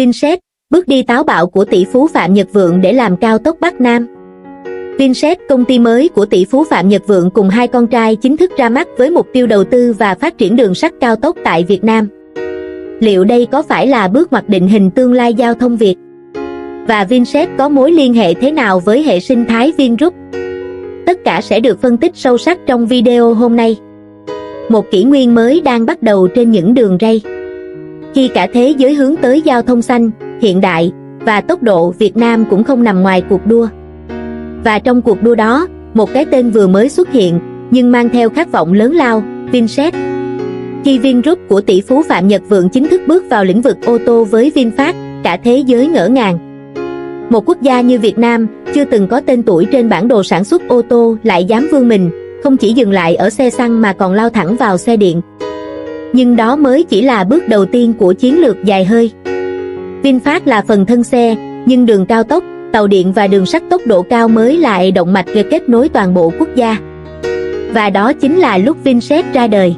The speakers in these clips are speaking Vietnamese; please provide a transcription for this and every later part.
Vinshed, bước đi táo bạo của tỷ phú Phạm Nhật Vượng để làm cao tốc Bắc Nam. Vinshed, công ty mới của tỷ phú Phạm Nhật Vượng cùng hai con trai chính thức ra mắt với mục tiêu đầu tư và phát triển đường sắt cao tốc tại Việt Nam. Liệu đây có phải là bước ngoặt định hình tương lai giao thông Việt? Và Vinshed có mối liên hệ thế nào với hệ sinh thái Vingroup? Tất cả sẽ được phân tích sâu sắc trong video hôm nay. Một kỷ nguyên mới đang bắt đầu trên những đường ray. Khi cả thế giới hướng tới giao thông xanh, hiện đại và tốc độ, Việt Nam cũng không nằm ngoài cuộc đua. Và trong cuộc đua đó, một cái tên vừa mới xuất hiện, nhưng mang theo khát vọng lớn lao, Vinshed. Khi Vingroup của tỷ phú Phạm Nhật Vượng chính thức bước vào lĩnh vực ô tô với VinFast, cả thế giới ngỡ ngàng. Một quốc gia như Việt Nam, chưa từng có tên tuổi trên bản đồ sản xuất ô tô lại dám vươn mình, không chỉ dừng lại ở xe xăng mà còn lao thẳng vào xe điện. Nhưng đó mới chỉ là bước đầu tiên của chiến lược dài hơi. VinFast là phần thân xe, nhưng đường cao tốc, tàu điện và đường sắt tốc độ cao mới lại động mạch kết nối toàn bộ quốc gia. Và đó chính là lúc Vinshed ra đời.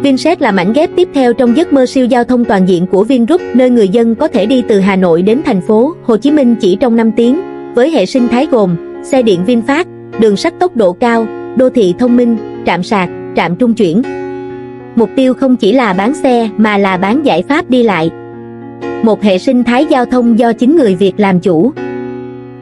Vinshed là mảnh ghép tiếp theo trong giấc mơ siêu giao thông toàn diện của Vingroup, nơi người dân có thể đi từ Hà Nội đến thành phố Hồ Chí Minh chỉ trong 5 tiếng, với hệ sinh thái gồm xe điện VinFast, đường sắt tốc độ cao, đô thị thông minh, trạm sạc, trạm trung chuyển. Mục tiêu không chỉ là bán xe mà là bán giải pháp đi lại. Một hệ sinh thái giao thông do chính người Việt làm chủ.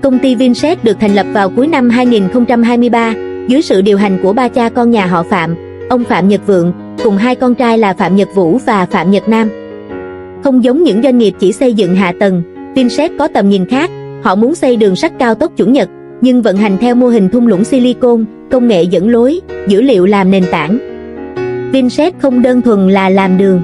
Công ty Vinshed được thành lập vào cuối năm 2023, dưới sự điều hành của ba cha con nhà họ Phạm, ông Phạm Nhật Vượng, cùng hai con trai là Phạm Nhật Vũ và Phạm Nhật Nam. Không giống những doanh nghiệp chỉ xây dựng hạ tầng, Vinshed có tầm nhìn khác. Họ muốn xây đường sắt cao tốc chuẩn Nhật, nhưng vận hành theo mô hình thung lũng silicon, công nghệ dẫn lối, dữ liệu làm nền tảng. Vinshed không đơn thuần là làm đường.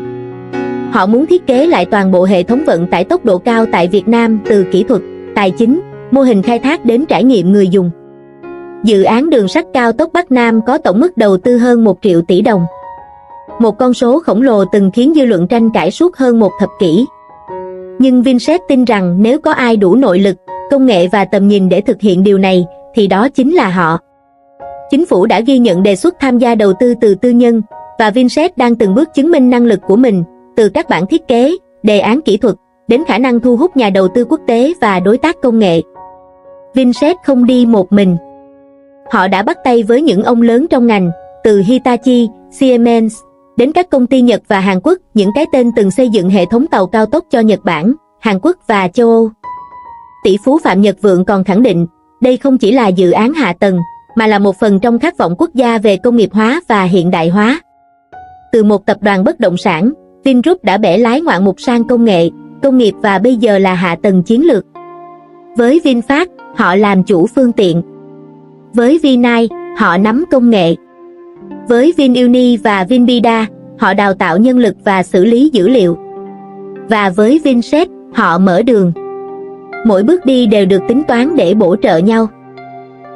Họ muốn thiết kế lại toàn bộ hệ thống vận tải tốc độ cao tại Việt Nam, từ kỹ thuật, tài chính, mô hình khai thác đến trải nghiệm người dùng. Dự án đường sắt cao tốc Bắc Nam có tổng mức đầu tư hơn 1 triệu tỷ đồng. Một con số khổng lồ từng khiến dư luận tranh cãi suốt hơn một thập kỷ. Nhưng Vinshed tin rằng nếu có ai đủ nội lực, công nghệ và tầm nhìn để thực hiện điều này, thì đó chính là họ. Chính phủ đã ghi nhận đề xuất tham gia đầu tư từ tư nhân, và Vinshed đang từng bước chứng minh năng lực của mình, từ các bản thiết kế, đề án kỹ thuật, đến khả năng thu hút nhà đầu tư quốc tế và đối tác công nghệ. Vinshed không đi một mình. Họ đã bắt tay với những ông lớn trong ngành, từ Hitachi, Siemens, đến các công ty Nhật và Hàn Quốc, những cái tên từng xây dựng hệ thống tàu cao tốc cho Nhật Bản, Hàn Quốc và châu Âu. Tỷ phú Phạm Nhật Vượng còn khẳng định, đây không chỉ là dự án hạ tầng, mà là một phần trong khát vọng quốc gia về công nghiệp hóa và hiện đại hóa. Từ một tập đoàn bất động sản, Vingroup đã bẻ lái ngoạn mục sang công nghệ, công nghiệp và bây giờ là hạ tầng chiến lược. Với VinFast, họ làm chủ phương tiện. Với Vinai, họ nắm công nghệ. Với VinUni và Vinbida, họ đào tạo nhân lực và xử lý dữ liệu. Và với Vinshed, họ mở đường. Mỗi bước đi đều được tính toán để bổ trợ nhau.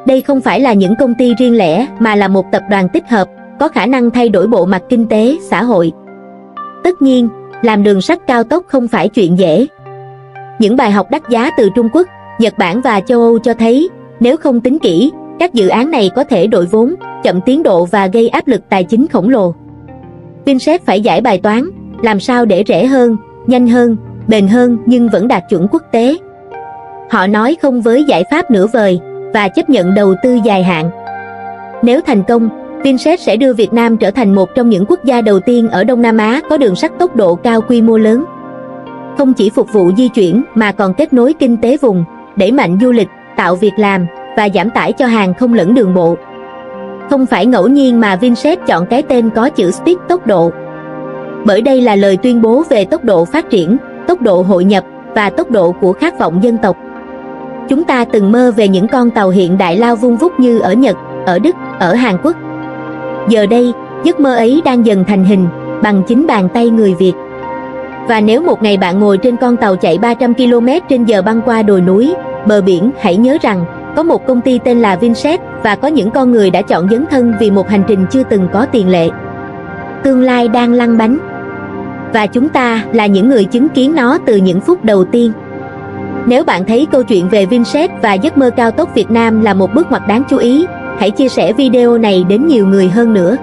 Đây không phải là những công ty riêng lẻ mà là một tập đoàn tích hợp, có khả năng thay đổi bộ mặt kinh tế, xã hội. Tất nhiên, làm đường sắt cao tốc không phải chuyện dễ. Những bài học đắt giá từ Trung Quốc, Nhật Bản và châu Âu cho thấy, nếu không tính kỹ, các dự án này có thể đội vốn, chậm tiến độ và gây áp lực tài chính khổng lồ. Vinshed phải giải bài toán, làm sao để rẻ hơn, nhanh hơn, bền hơn nhưng vẫn đạt chuẩn quốc tế. Họ nói không với giải pháp nửa vời và chấp nhận đầu tư dài hạn. Nếu thành công, Vinshed sẽ đưa Việt Nam trở thành một trong những quốc gia đầu tiên ở Đông Nam Á có đường sắt tốc độ cao quy mô lớn. Không chỉ phục vụ di chuyển mà còn kết nối kinh tế vùng, đẩy mạnh du lịch, tạo việc làm và giảm tải cho hàng không lẫn đường bộ. Không phải ngẫu nhiên mà Vinshed chọn cái tên có chữ Speed, tốc độ. Bởi đây là lời tuyên bố về tốc độ phát triển, tốc độ hội nhập và tốc độ của khát vọng dân tộc. Chúng ta từng mơ về những con tàu hiện đại lao vun vút như ở Nhật, ở Đức, ở Hàn Quốc. Giờ đây, giấc mơ ấy đang dần thành hình, bằng chính bàn tay người Việt. Và nếu một ngày bạn ngồi trên con tàu chạy 300 km/h băng qua đồi núi, bờ biển, hãy nhớ rằng, có một công ty tên là Vinshed và có những con người đã chọn dấn thân vì một hành trình chưa từng có tiền lệ. Tương lai đang lăn bánh. Và chúng ta là những người chứng kiến nó từ những phút đầu tiên. Nếu bạn thấy câu chuyện về Vinshed và giấc mơ cao tốc Việt Nam là một bước ngoặt đáng chú ý, hãy chia sẻ video này đến nhiều người hơn nữa.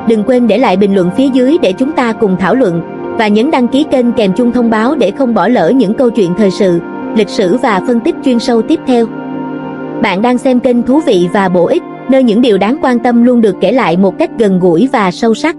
Đừng quên để lại bình luận phía dưới để chúng ta cùng thảo luận. và nhấn đăng ký kênh kèm chuông thông báo để không bỏ lỡ những câu chuyện thời sự, lịch sử và phân tích chuyên sâu tiếp theo. Bạn đang xem kênh thú vị và bổ ích, nơi những điều đáng quan tâm luôn được kể lại một cách gần gũi và sâu sắc.